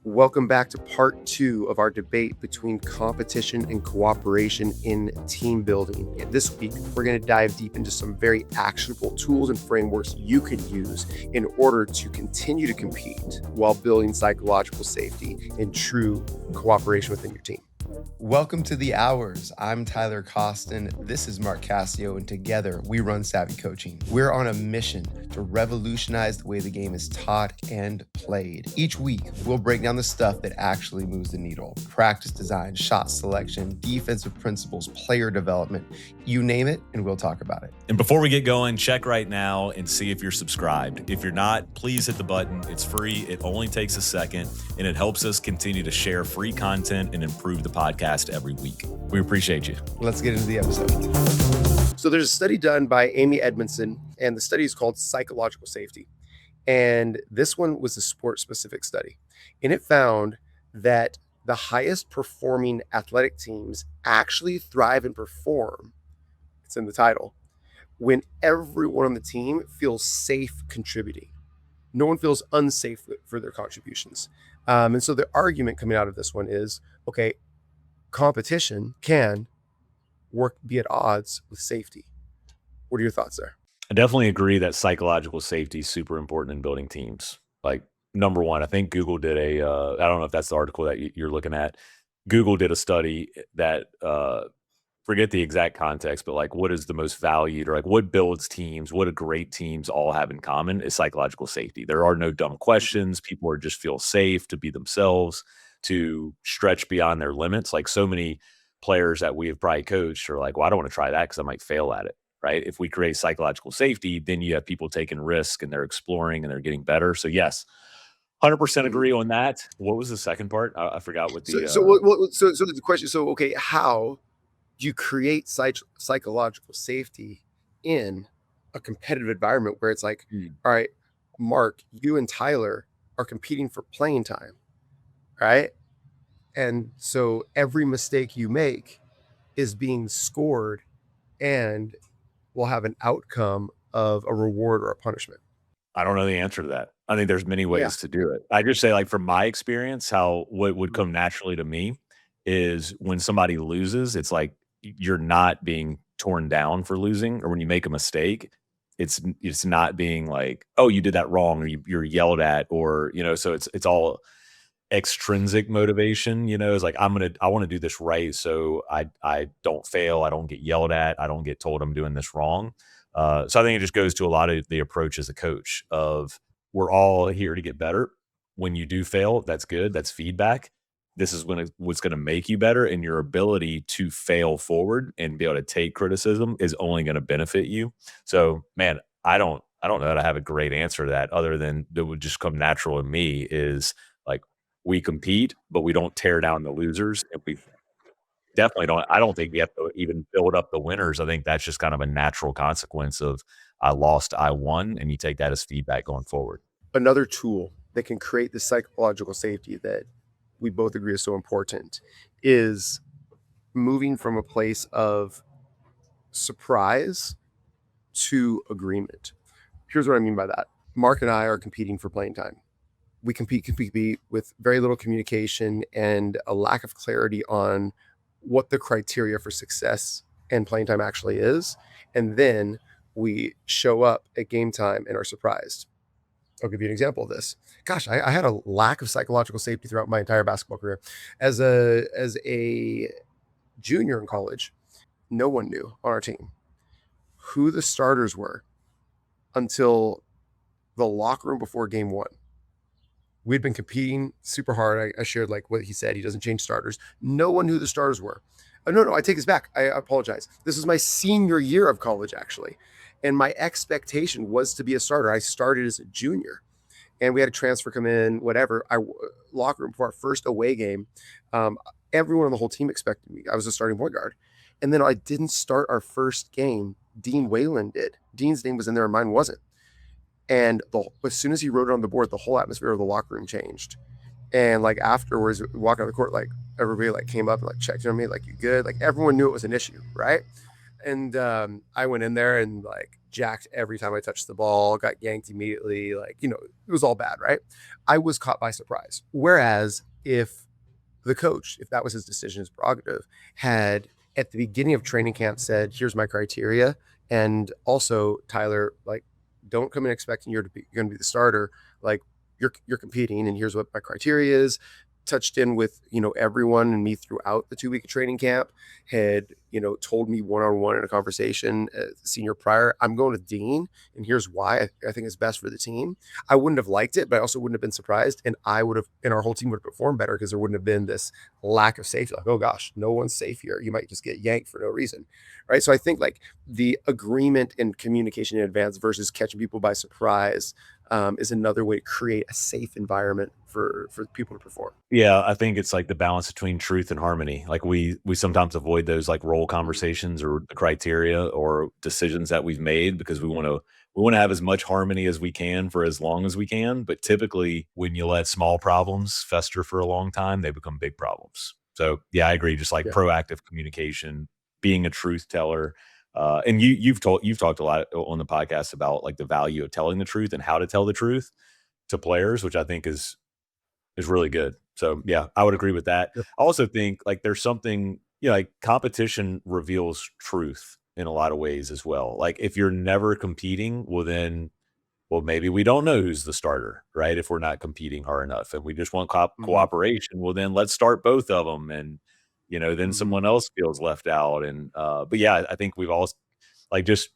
Welcome back to part 2 of our debate between competition and cooperation in team building. And this week, we're going to dive deep into some very actionable tools and frameworks you can use in order to continue to compete while building psychological safety and true cooperation within your team. Welcome to The Hours. I'm Tyler Coston. This is Mark Cascio, and together we run SAVI Coaching. We're on a mission to revolutionize the way the game is taught and played. Each week, we'll break down the stuff that actually moves the needle. Practice design, shot selection, defensive principles, player development, you name it, and we'll talk about it. And before we get going, check right now and see if you're subscribed. If you're not, please hit the button. It's free. It only takes a second, and it helps us continue to share free content and improve the podcast every week. We appreciate you. Let's get into the episode. So there's a study done by Amy Edmondson, and the study is called Psychological Safety. And this one was a sport-specific study. And it found that the highest performing athletic teams actually thrive and perform, it's in the title, when everyone on the team feels safe contributing. No one feels unsafe for their contributions. And so the argument coming out of this one is, okay, competition can be at odds with safety. What are your thoughts there? I definitely agree that psychological safety is super important in building teams. Like, number one, I think Google did I don't know if that's the article that you're looking at. Google did a study that, forget the exact context, but like what is the most valued, or like what builds teams, what do great teams all have in common is psychological safety. There are no dumb questions. People are just feel safe to be themselves, to stretch beyond their limits. Like so many players that we have probably coached are like, well, I don't want to try that because I might fail at it, right? If we create psychological safety, then you have people taking risk and they're exploring and they're getting better. So yes, 100% agree on that. What was the second part? I forgot what the... So the question, okay, how do you create psychological safety in a competitive environment where it's like, all right, Mark, you and Tyler are competing for playing time, right? And so every mistake you make is being scored and will have an outcome of a reward or a punishment. I don't know the answer to that. I think there's many ways to do it. I just say, like, from my experience, what would come naturally to me is when somebody loses, it's like you're not being torn down for losing, or when you make a mistake, it's not being like, oh, you did that wrong, or you're yelled at, or, so it's all extrinsic motivation, it's like, I want to do this right. So I don't fail. I don't get yelled at. I don't get told I'm doing this wrong. So I think it just goes to a lot of the approach as a coach of, we're all here to get better. When you do fail, that's good. That's feedback. This is what's going to make you better, and your ability to fail forward and be able to take criticism is only going to benefit you. So, man, I don't know that I have a great answer to that, other than that would just come natural in me is like, we compete, but we don't tear down the losers. And we definitely don't. I don't think we have to even build up the winners. I think that's just kind of a natural consequence of I lost, I won, and you take that as feedback going forward. Another tool that can create the psychological safety that we both agree is so important is moving from a place of surprise to agreement. Here's what I mean by that. Mark and I are competing for playing time. We compete with very little communication and a lack of clarity on what the criteria for success and playing time actually is. And then we show up at game time and are surprised. I'll give you an example of this. Gosh, I had a lack of psychological safety throughout my entire basketball career. As a junior in college, no one knew on our team who the starters were until the locker room before game one. We'd been competing super hard. I shared like what he said. He doesn't change starters. No one knew the starters were. No, I take this back. I apologize. This was my senior year of college, actually. And my expectation was to be a starter. I started as a junior. And we had a transfer come in, whatever. Locker room for our first away game. Everyone on the whole team expected me. I was a starting point guard. And then I didn't start our first game. Dean Whalen did. Dean's name was in there and mine wasn't. And as soon as he wrote it on the board, the whole atmosphere of the locker room changed. And like afterwards, walking on the court, like everybody like came up and like checked on me, like, you good? Like everyone knew it was an issue, right? And I went in there and like jacked every time I touched the ball, got yanked immediately. Like, it was all bad, right? I was caught by surprise. Whereas if the coach, if that was his decision, his prerogative, had at the beginning of training camp said, "Here's my criteria," and also Tyler, like, don't come in expecting you're going to be the starter. Like, you're competing, and here's what my criteria is. Touched in with everyone and me throughout the 2 week of training camp. Had told me one on one in a conversation, senior prior, I'm going with Dean, and here's why I think it's best for the team. I wouldn't have liked it, but I also wouldn't have been surprised. And our whole team would have performed better because there wouldn't have been this lack of safety. Like, oh gosh, no one's safe here. You might just get yanked for no reason. Right. So I think like the agreement and communication in advance versus catching people by surprise is another way to create a safe environment for people to perform. Yeah, I think it's like the balance between truth and harmony. Like we sometimes avoid those like role conversations or the criteria or decisions that we've made because we want to have as much harmony as we can for as long as we can. But typically, when you let small problems fester for a long time, they become big problems. So yeah, I agree. Just like Yeah. proactive communication, being a truth teller. And you've talked a lot on the podcast about like the value of telling the truth and how to tell the truth to players, which I think is really good. So yeah, I would agree with that. Yep. I also think like there's something, like competition reveals truth in a lot of ways as well. Like if you're never competing, well, maybe we don't know who's the starter, right? If we're not competing hard enough and we just want Hmm. cooperation, well, then let's start both of them. And, then Hmm. someone else feels left out. And, but yeah, I think we've all like just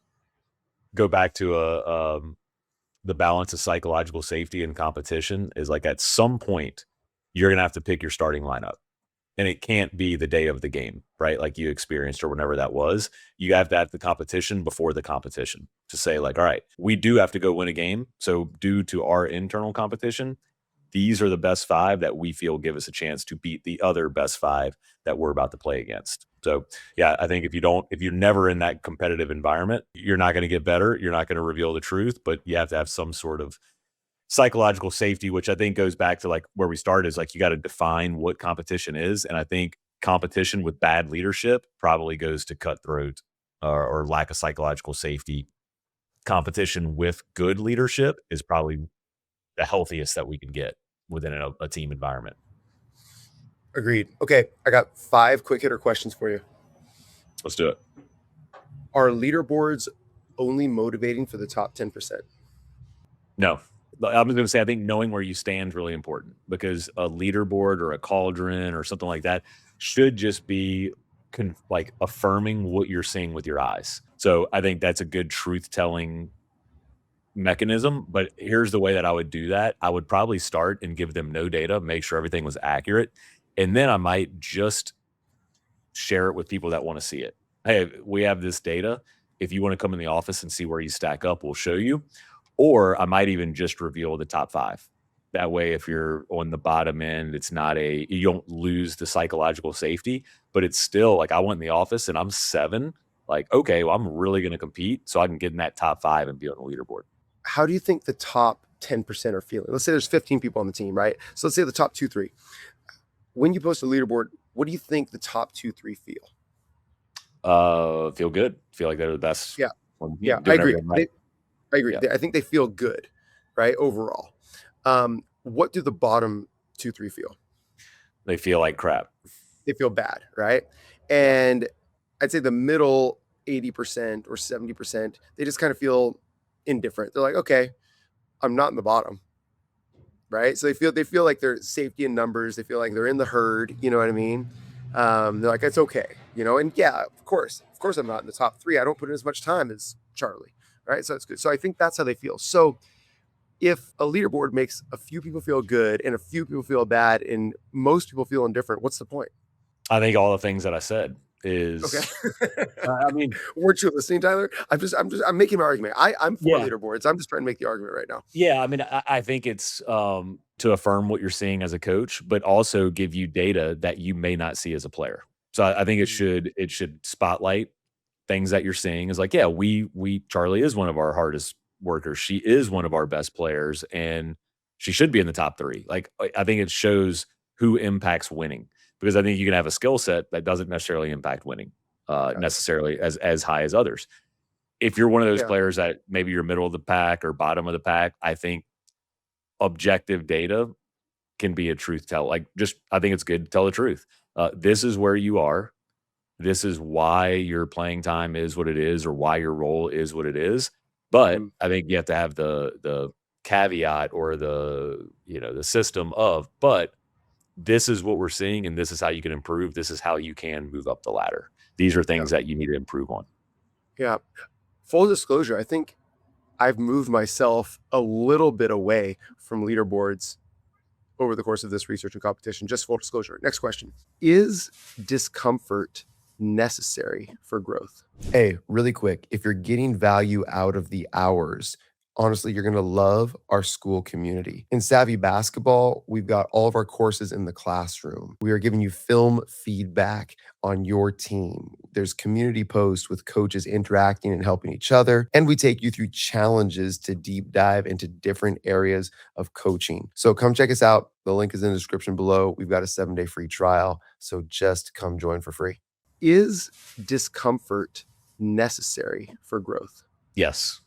go back to the balance of psychological safety and competition is like at some point you're going to have to pick your starting lineup and it can't be the day of the game, right? Like you experienced or whenever that was. You have to have the competition before the competition to say like, all right, we do have to go win a game. So due to our internal competition, these are the best five that we feel give us a chance to beat the other best five that we're about to play against. So yeah, I think if you're never in that competitive environment, you're not going to get better. You're not going to reveal the truth, but you have to have some sort of psychological safety, which I think goes back to like where we started is like you got to define what competition is. And I think competition with bad leadership probably goes to cutthroat or lack of psychological safety. Competition with good leadership is probably the healthiest that we can get within a team environment. Agreed. Okay, I got 5 quick hitter questions for you. Let's do it. Are leaderboards only motivating for the top 10%? No, I'm going to say I think knowing where you stand is really important because a leaderboard or a cauldron or something like that should just be like affirming what you're seeing with your eyes. So I think that's a good truth telling mechanism. But here's the way that I would do that. I would probably start and give them no data, make sure everything was accurate. And then I might just share it with people that want to see it. Hey, we have this data. If you want to come in the office and see where you stack up, we'll show you. Or I might even just reveal the top five. That way, if you're on the bottom end, you don't lose the psychological safety, but it's still like I went in the office and I'm 7. Like, okay, well, I'm really going to compete so I can get in that top 5 and be on the leaderboard. How do you think the top 10% are feeling? Let's say there's 15 people on the team, right? So let's say the top 2, 3. When you post a leaderboard, what do you think the top 2, 3 feel? Feel good. Feel like they're the best. Yeah, yeah, I Doing agree. everything right. I agree. Yeah. I think they feel good, right? Overall. What do the bottom 2, 3 feel? They feel like crap. They feel bad, right? Yeah. And I'd say the middle 80% or 70%, they just kind of feel indifferent. They're like, okay, I'm not in the bottom, right? So they feel like they're safety in numbers. They feel like they're in the herd. You know what I mean? They're like, it's okay, and yeah, of course, I'm not in the top 3. I don't put in as much time as Charlie, right? So it's good. So I think that's how they feel. So if a leaderboard makes a few people feel good and a few people feel bad and most people feel indifferent, what's the point? I think all the things that I said Okay. is, I mean, Weren't you listening, Tyler? I'm making my argument. I'm for yeah. leaderboards. I'm just trying to make the argument right now. Yeah, I mean, I think it's, to affirm what you're seeing as a coach, but also give you data that you may not see as a player. So I think Mhm. it should spotlight things that you're seeing is like, yeah, we Charlie is one of our hardest workers. She is one of our best players, and she should be in the top 3. Like, I think it shows who impacts winning because I think you can have a skill set that doesn't necessarily impact winning. necessarily as high as others. If you're one of those Yeah. players that maybe you're middle of the pack or bottom of the pack, I think objective data can be a truth tell. Like, just I think it's good to tell the truth. This is where you are. This is why your playing time is what it is, or why your role is what it is. But Mhm. I think you have to have the caveat or the system of, but this is what we're seeing, and this is how you can improve. This is how you can move up the ladder. These are Yeah. things that you need to improve on. Yeah. Full disclosure, I think I've moved myself a little bit away from leaderboards over the course of this research and competition. Just full disclosure. Next question. Is discomfort necessary for growth? Hey, really quick, if you're getting value out of the hours, honestly, you're going to love our school community. In Savvy Basketball, we've got all of our courses in the classroom. We are giving you film feedback on your team. There's community posts with coaches interacting and helping each other. And we take you through challenges to deep dive into different areas of coaching. So come check us out. The link is in the description below. We've got a 7-day free trial. So just come join for free. Is discomfort necessary for growth? Yes.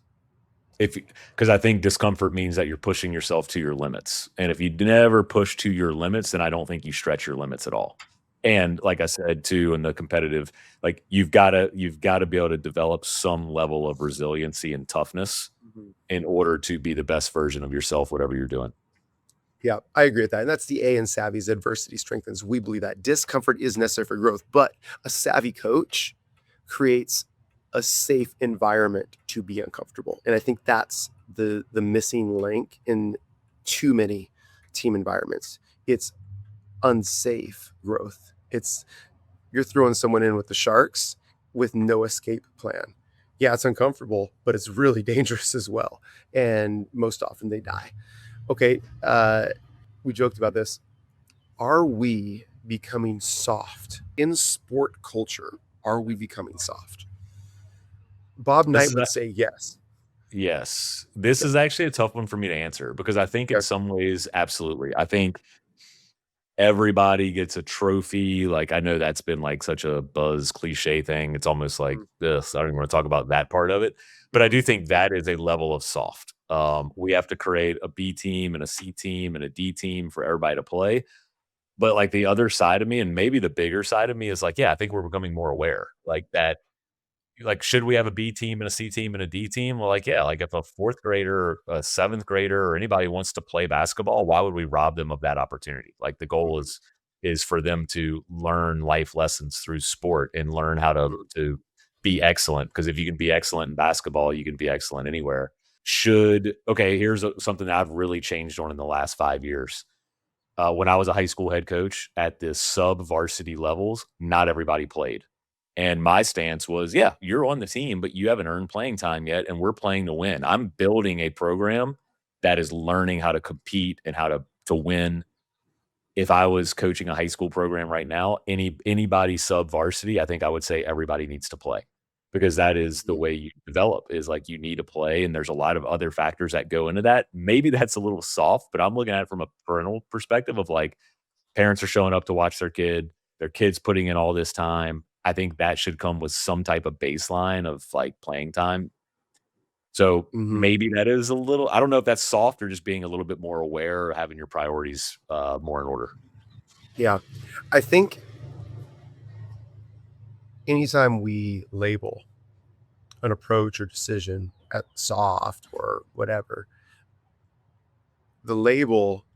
Because I think discomfort means that you're pushing yourself to your limits. And if you never push to your limits, then I don't think you stretch your limits at all. And like I said too, in the competitive, like you've got to be able to develop some level of resiliency and toughness Mhm. in order to be the best version of yourself, whatever you're doing. Yeah, I agree with that. And that's the A in Savvy's adversity strengthens. We believe that discomfort is necessary for growth, but a savvy coach creates a safe environment to be uncomfortable. And I think that's the missing link in too many team environments. It's unsafe growth. It's you're throwing someone in with the sharks with no escape plan. Yeah, it's uncomfortable, but it's really dangerous as well. And most often they die. Okay, we joked about this. Are we becoming soft in sport culture? Are we becoming soft? Bob This Knight is would say yes. Yes. This Yeah. is actually a tough one for me to answer because I think in Okay. some ways, absolutely. I think everybody gets a trophy. Like, I know that's been like such a buzz cliche thing. It's almost like Mhm. this. I don't even want to talk about that part of it. But I Mhm. do think that is a level of soft. We have to create a B team and a C team and a D team for everybody to play. But like the other side of me, and maybe the bigger side of me is like, yeah, I think we're becoming more aware. Like, should we have a B team and a C team and a D team? Well, like, yeah, like if a fourth grader, or a seventh grader, or anybody wants to play basketball, why would we rob them of that opportunity? Like the goal Mhm. is for them to learn life lessons through sport and learn how Mhm. to be excellent. Because if you can be excellent in basketball, you can be excellent anywhere. Something that I've really changed on in the last 5 years. When I was a high school head coach at the sub varsity levels, not everybody played. And my stance was, yeah, you're on the team, but you haven't earned playing time yet, and we're playing to win. I'm building a program that is learning how to compete and how to win. If I was coaching a high school program right now, anybody sub varsity, I think I would say everybody needs to play because that is the Mhm. way you develop is like you need to play. And there's a lot of other factors that go into that. Maybe that's a little soft, but I'm looking at it from a parental perspective of like parents are showing up to watch their kids putting in all this time. I think that should come with some type of baseline of like playing time. So Mhm. maybe that is a little, I don't know if that's soft or just being a little bit more aware or having your priorities more in order. Yeah. I think anytime we label an approach or decision at soft or whatever, the label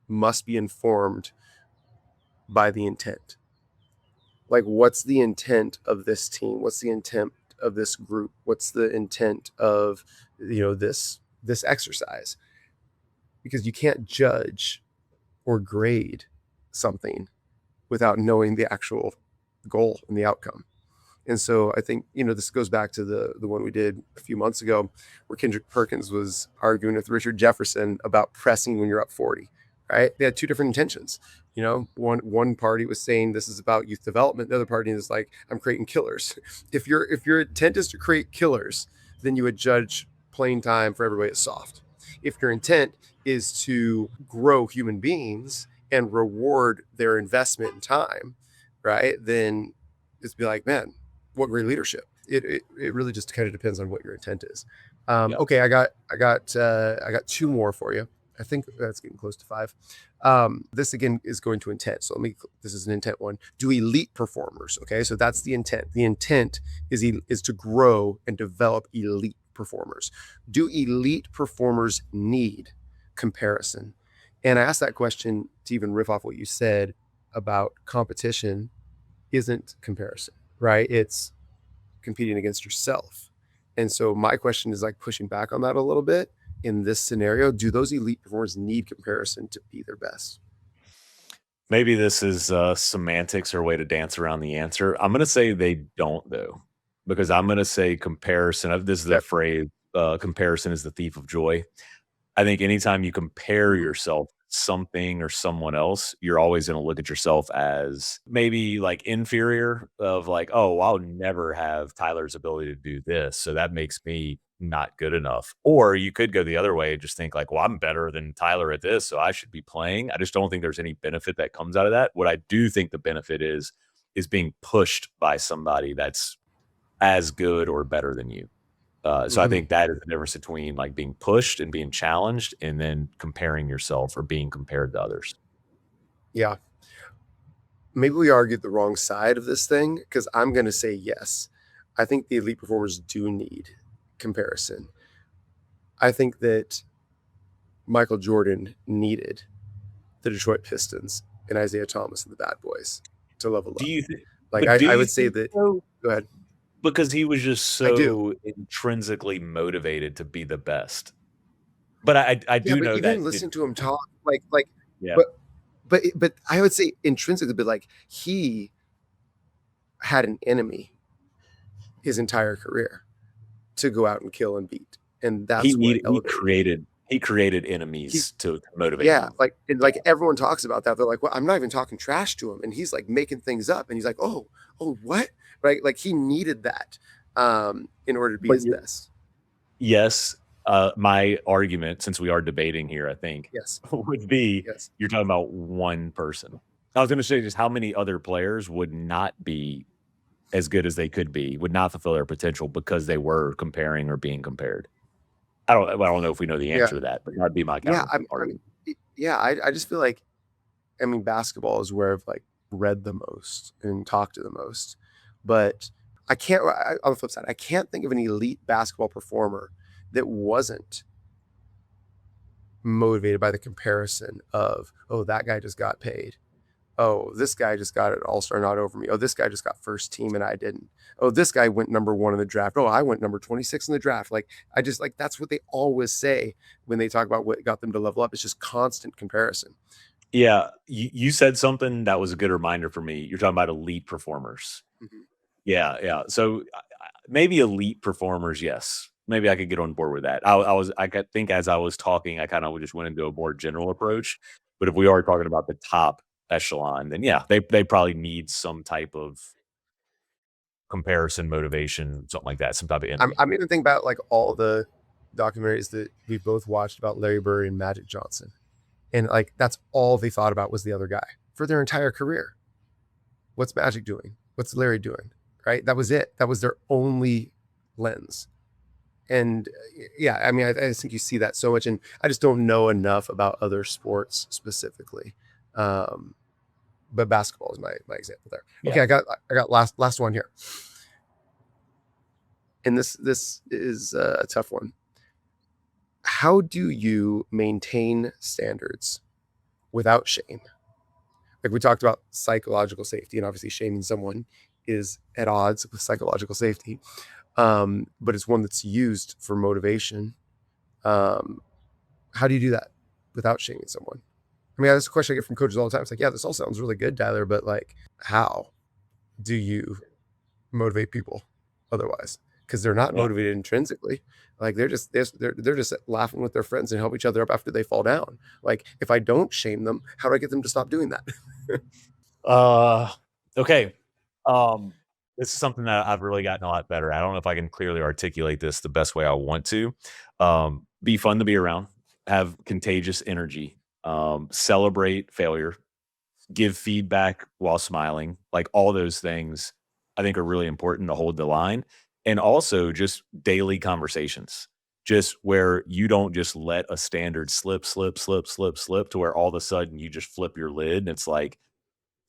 must be informed by the intent. Like, what's the intent of this team? What's the intent of this group? What's the intent of this exercise? Because you can't judge or grade something without knowing the actual goal and the outcome. And so I think, this goes back to the one we did a few months ago where Kendrick Perkins was arguing with Richard Jefferson about pressing when you're up 40, right? They had two different intentions. One party was saying this is about youth development. The other party is like, I'm creating killers. If your intent is to create killers, then you would judge playing time for everybody as soft. If your intent is to grow human beings and reward their investment in time, right? Then it's be like, man, what great leadership. It really just kind of depends on what your intent is. Yeah. Okay, I got two more for you. I think that's getting close to five. This again is going to intent. So this is an intent one. Do elite performers. Okay, so that's the intent. The intent is to grow and develop elite performers. Do elite performers need comparison? And I asked that question to even riff off what you said about competition isn't comparison, right? It's competing against yourself. And so my question is like pushing back on that a little bit in this scenario. Do those elite performers need comparison to be their best? Maybe this is semantics or a way to dance around the answer. I'm going to say they don't, though, because I'm going to say comparison. This is a Okay. phrase, comparison is the thief of joy. I think anytime you compare Mhm. yourself to something or someone else, you're always going to look at yourself as maybe like inferior of like, oh, I'll never have Tyler's ability to do this. So that makes me not good enough. Or you could go the other way and just think like, well, I'm better than Tyler at this, so I should be playing. I just don't think there's any benefit that comes out of that. What I do think the benefit is being pushed by somebody that's as good or better than you. So I Mhm. think that is the difference between like being pushed and being challenged and then comparing yourself or being compared to others. Yeah. Maybe we argued the wrong side of this thing because I'm going to say yes. I think the elite performers do need comparison. I think that Michael Jordan needed the Detroit Pistons and Isaiah Thomas and the Bad Boys to level Do up. you think Like but do I you would say think that. so? Go ahead. Because he was just I do. so intrinsically motivated to be the best. But I Yeah, do but know even that listening to him talk, yeah. but but I would say intrinsically, but like he had an enemy his entire career to go out and kill and beat, and He that's what needed elevated him. he created He enemies to motivate Yeah, him. like and Yeah. like everyone talks about that. They're like, "Well, I'm not even talking trash to him," and he's like making things up, and he's like, "Oh, what?" Right? Like he needed that in order to be But his you're best. yes, my argument, since we are debating here, I think, Yes, would be yes, you're talking about one person. I was gonna say just how many other players would not be as good as they could be, would not fulfill their potential because they were comparing or being compared. I don't know if we know the yeah, answer to that, but that'd be my yeah. counter I mean, argument. yeah. I just feel like basketball is where I've like read the most and talked to the most, but I can't. On the flip side, I can't think of an elite basketball performer that wasn't motivated by the comparison of, oh, that guy just got paid. Oh, this guy just got an all-star not over me. Oh, this guy just got first team and I didn't. Oh, this guy went number 1 in the draft. Oh, I went number 26 in the draft. Like I just like that's what they always say when they talk about what got them to level up. It's just constant comparison. Yeah, you said something that was a good reminder for me. You're talking about elite performers. Mhm. Yeah, yeah. So, maybe elite performers, yes. Maybe I could get on board with that. I could think as I was talking, I kinda just went into a more general approach, but if we are talking about the top echelon, then yeah, they probably need some type of comparison, motivation, something like that, some type of enemy. I'm even thinking about like all the documentaries that we both watched about Larry Bird and Magic Johnson. And like that's all they thought about was the other guy for their entire career. What's Magic doing? What's Larry doing? Right? That was it. That was their only lens. And yeah, I think you see that so much, and I just don't know enough about other sports specifically. Um, but basketball is my example there. Yeah. Okay, I got last one here, and this is a tough one. How do you maintain standards without shame? Like we talked about psychological safety, and obviously shaming someone is at odds with psychological safety, but it's one that's used for motivation. Um, how do you do that without shaming someone? That's a question I get from coaches all the time. It's like, yeah, this all sounds really good, Tyler, but like, how do you motivate people otherwise? Because they're not Yeah. motivated intrinsically. Like they're just laughing with their friends and help each other up after they fall down. Like if I don't shame them, how do I get them to stop doing that? Uh, okay. Um, this is something that I've really gotten a lot better. I don't know if I can clearly articulate this the best way I want to. Be fun to be around, have contagious energy, celebrate failure, give feedback while smiling, like all those things I think are really important to hold the line. And also just daily conversations, just where you don't just let a standard slip, slip, slip, slip, slip to where all of a sudden you just flip your lid and it's like,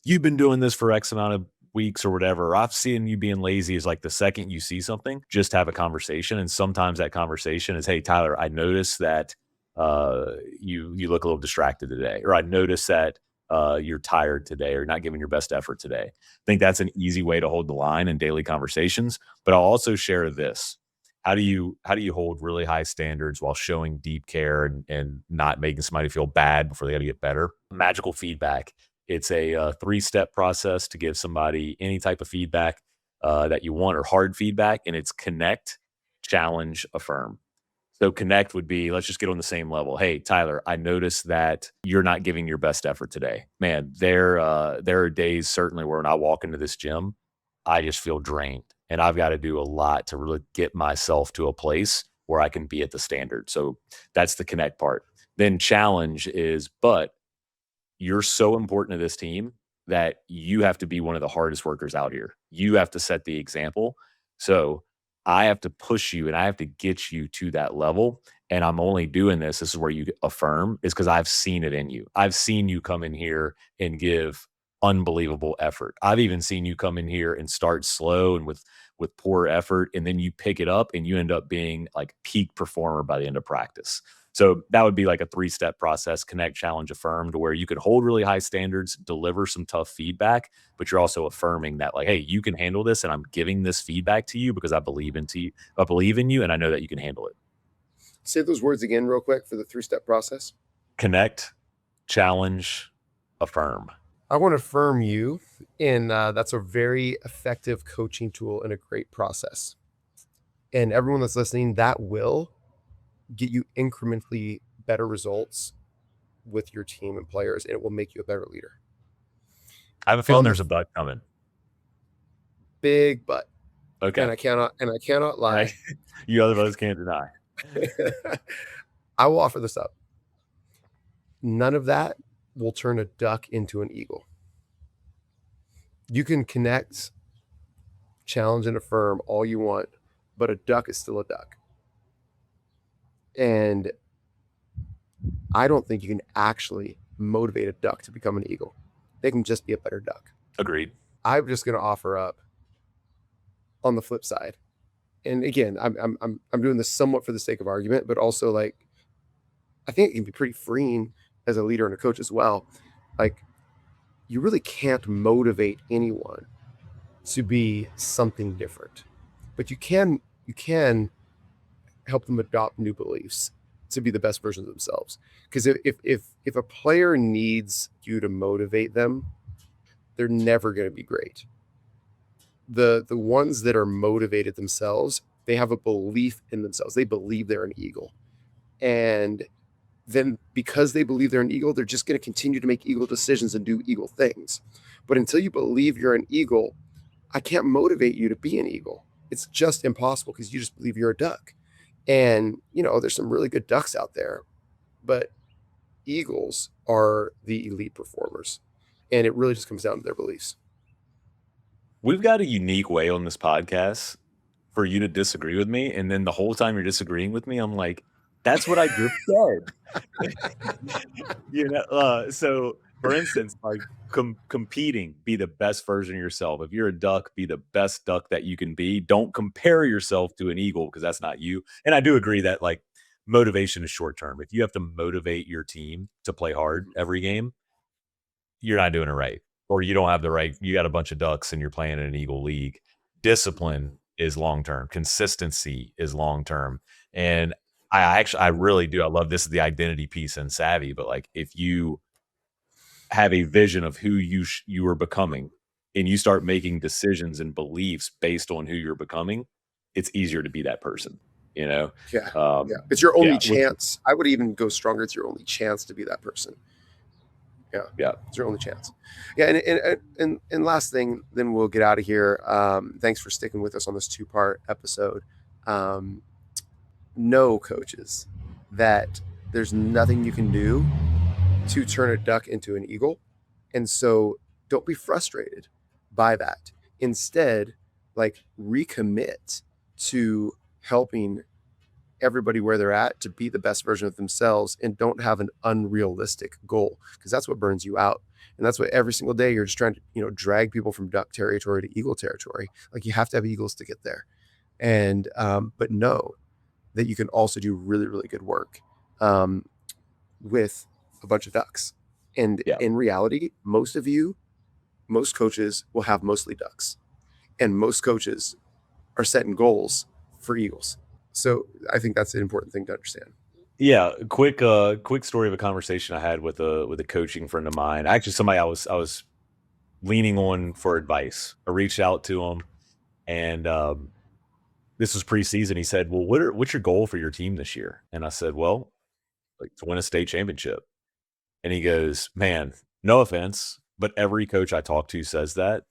you've been doing this for X amount of weeks or whatever. I've seen you being lazy is like the second you see something, just have a conversation. And sometimes that conversation is, hey, Tyler, I noticed that you look a little distracted today, or I noticed that you're tired today or not giving your best effort today. I think that's an easy way to hold the line in daily conversations. But I'll also share this. How do you hold really high standards while showing deep care and not making somebody feel bad before they got to get better? Magical feedback. It's a three-step process to give somebody any type of feedback that you want or hard feedback, and it's connect, challenge, affirm. So connect would be, let's just get on the same level. Hey, Tyler, I noticed that you're not giving your best effort today. Man, there are days certainly where when I walk into this gym, I just feel drained, and I've got to do a lot to really get myself to a place where I can be at the standard. So that's the connect part. Then challenge is, but you're so important to this team that you have to be one of the hardest workers out here. You have to set the example. So I have to push you and I have to get you to that level. And I'm only doing this. This is where you affirm, is because I've seen it in you. I've seen you come in here and give unbelievable effort. I've even seen you come in here and start slow and with poor effort, and then you pick it up and you end up being like peak performer by the end of practice. So that would be like a three-step process: connect, challenge, affirm, to where you could hold really high standards, deliver some tough feedback, but you're also affirming that, like, hey, you can handle this, and I'm giving this feedback to you because I believe in you, and I know that you can handle it. Say those words again real quick for the 3-step process. Connect, challenge, affirm. I want to affirm you, and that's a very effective coaching tool and a great process. And everyone that's listening, that will get you incrementally better results with your team and players, and it will make you a better leader. I have a feeling there's a but coming. Big but. Okay. And I cannot lie. Right. You other folks can't deny. I will offer this up. None of that will turn a duck into an eagle. You can connect, challenge, and affirm all you want, but a duck is still a duck. And I don't think you can actually motivate a duck to become an eagle. They can just be a better duck. Agreed. I'm just going to offer up on the flip side. And again, I'm doing this somewhat for the sake of argument, but also, like, I think it can be pretty freeing as a leader and a coach as well. Like, you really can't motivate anyone to be something different, but you can help them adopt new beliefs to be the best version of themselves. Because if a player needs you to motivate them, they're never going to be great. The ones that are motivated themselves, they have a belief in themselves. They believe they're an eagle. And then because they believe they're an eagle, they're just going to continue to make eagle decisions and do eagle things. But until you believe you're an eagle, I can't motivate you to be an eagle. It's just impossible because you just believe you're a duck. And, there's some really good ducks out there, but eagles are the elite performers. And it really just comes down to their beliefs. We've got a unique way on this podcast for you to disagree with me. And then the whole time you're disagreeing with me, I'm like, that's what I just said. So for instance, like competing, be the best version of yourself. If you're a duck, be the best duck that you can be. Don't compare yourself to an eagle because that's not you. And I do agree that, like, motivation is short term. If you have to motivate your team to play hard every game, you're not doing it right. Or you don't have the right, you got a bunch of ducks and you're playing in an eagle league. Discipline is long term. Consistency is long term. And I really do. I love this is the identity piece in SAVI, but like, if you have a vision of who you are becoming and you start making decisions and beliefs based on who you're becoming, it's easier to be that person, Yeah. It's your only chance. I would even go stronger. It's your only chance to be that person. Yeah. It's your only chance. Yeah. And last thing, then we'll get out of here. Thanks for sticking with us on this 2-part episode. Know, coaches, that there's nothing you can do to turn a duck into an eagle. And so don't be frustrated by that. Instead, like, recommit to helping everybody where they're at to be the best version of themselves, and don't have an unrealistic goal, because that's what burns you out. And that's what every single day you're just trying to, drag people from duck territory to eagle territory. Like, you have to have eagles to get there. And but know that you can also do really, really good work with a bunch of ducks. And in reality, most coaches will have mostly ducks, and most coaches are setting goals for eagles. So I think that's an important thing to understand. Yeah, quick story of a conversation I had with a coaching friend of mine. Actually, somebody I was leaning on for advice. I reached out to him, and this was preseason. He said, "Well, what's your goal for your team this year?" And I said, "Well, like, to win a state championship." And he goes, "Man, no offense, but every coach I talk to says that,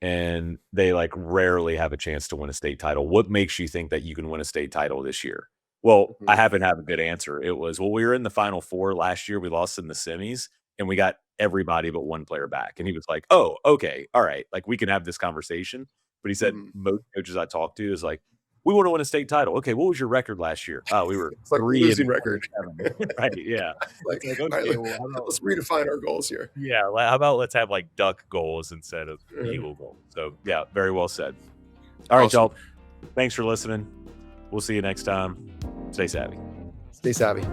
and they, like, rarely have a chance to win a state title. What makes you think that you can win a state title this year?" Well, I haven't had a good answer. It was, "Well, we were in the Final Four last year. We lost in the semis, and we got everybody but one player back." And he was like, "Oh, okay. All right. Like, we can have this conversation." But he said most coaches I talk to is like, "We want to win a state title." "Okay, what was your record last year?" "Oh, we were It's like 3 losing and record. 27." Right, yeah. Like, It's like, all right, okay, well, how about let's redefine our goals here. yeah, how about let's have, like, duck goals instead of Mhm. eagle goals. So, yeah, very well said. All right, Awesome. y'all. Thanks for listening. We'll see you next time. Stay savvy. Stay savvy.